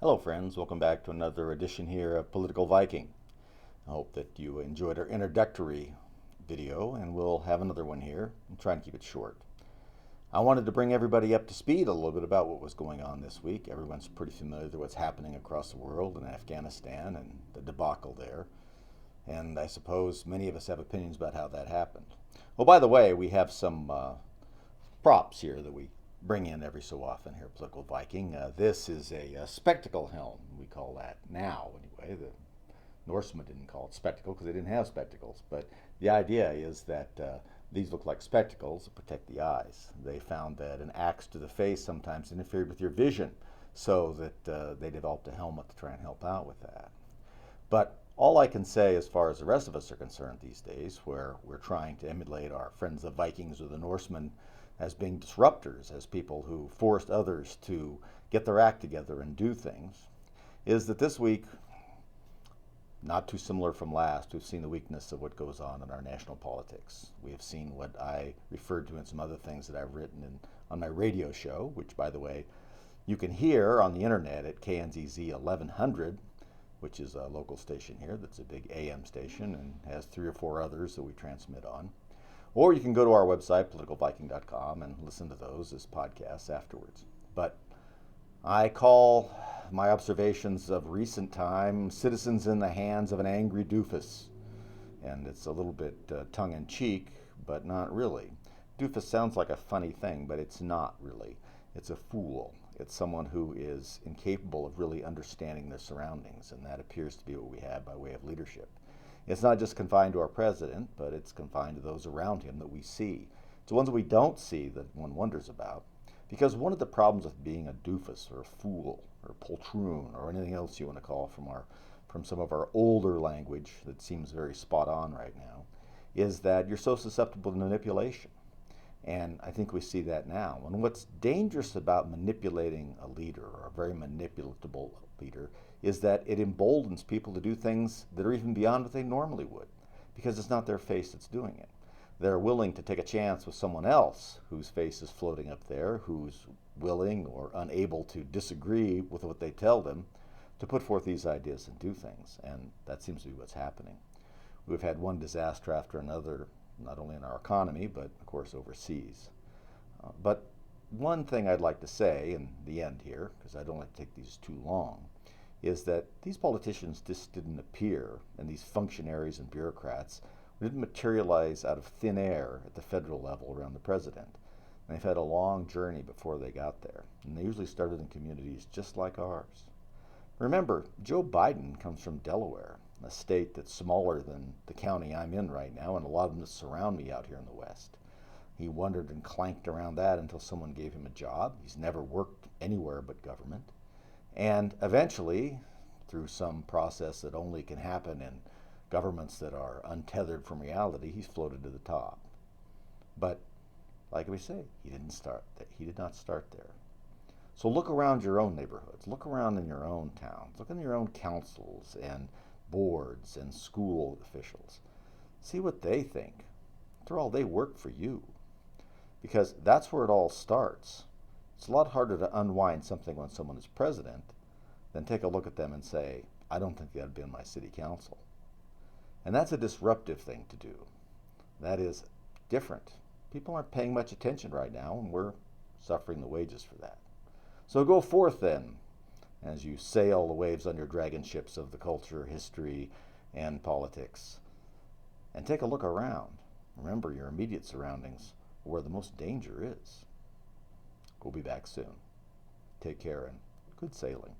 Hello friends, welcome back to another edition here of Political Viking. I hope that you enjoyed our introductory video and we'll have another one here. I'm trying to keep it short. I wanted to bring everybody up to speed a little bit about what was going on this week. Everyone's pretty familiar with what's happening across the world in Afghanistan and the debacle there. And I suppose many of us have opinions about how that happened. Oh, by the way, we have some props here that we bring in every so often here, Political Viking. This is a spectacle helm, we call that now anyway. The Norsemen didn't call it spectacle because they didn't have spectacles, but the idea is that these look like spectacles to protect the eyes. They found that an axe to the face sometimes interfered with your vision, so that they developed a helmet to try and help out with that. But all I can say as far as the rest of us are concerned these days, where we're trying to emulate our friends the Vikings or the Norsemen as being disruptors, as people who forced others to get their act together and do things, is that this week, not too similar from last, we've seen the weakness of what goes on in our national politics. We have seen what I referred to in some other things that I've written on my radio show, which, by the way, you can hear on the internet at KNZZ 1100, which is a local station here that's a big AM station and has 3 or 4 others that we transmit on. Or you can go to our website, politicalviking.com, and listen to those as podcasts afterwards. But I call my observations of recent time citizens in the hands of an angry doofus. And it's a little bit tongue-in-cheek, but not really. Doofus sounds like a funny thing, but it's not really. It's a fool. It's someone who is incapable of really understanding their surroundings, and that appears to be what we have by way of leadership. It's not just confined to our president, but it's confined to those around him that we see. It's the ones that we don't see that one wonders about. Because one of the problems with being a doofus or a fool or a poltroon or anything else you want to call from some of our older language that seems very spot on right now, is that you're so susceptible to manipulation. And I think we see that now. And what's dangerous about manipulating a leader or a very manipulatable leader is that it emboldens people to do things that are even beyond what they normally would, because it's not their face that's doing it. They're willing to take a chance with someone else whose face is floating up there, who's willing or unable to disagree with what they tell them, to put forth these ideas and do things. And that seems to be what's happening. We've had one disaster after another, not only in our economy, but of course overseas. But one thing I'd like to say in the end here, because I don't like to take these too long, is that these politicians just didn't appear, and these functionaries and bureaucrats didn't materialize out of thin air at the federal level around the president. And they've had a long journey before they got there, and they usually started in communities just like ours. Remember, Joe Biden comes from Delaware, a state that's smaller than the county I'm in right now, and a lot of them that surround me out here in the West. He wondered and clanked around that until someone gave him a job. He's never worked anywhere but government. And eventually, through some process that only can happen in governments that are untethered from reality, he's floated to the top. But like we say, he did not start there. So look around your own neighborhoods, look around in your own towns, look in your own councils and boards and school officials. See what they think. After all, they work for you. Because that's where it all starts. It's a lot harder to unwind something when someone is president than take a look at them and say, I don't think they ought to be on my city council. And that's a disruptive thing to do. That is different. People aren't paying much attention right now, and we're suffering the wages for that. So go forth then, as you sail the waves on your dragon ships of the culture, history, and politics, and take a look around. Remember, your immediate surroundings are where the most danger is. We'll be back soon. Take care and good sailing.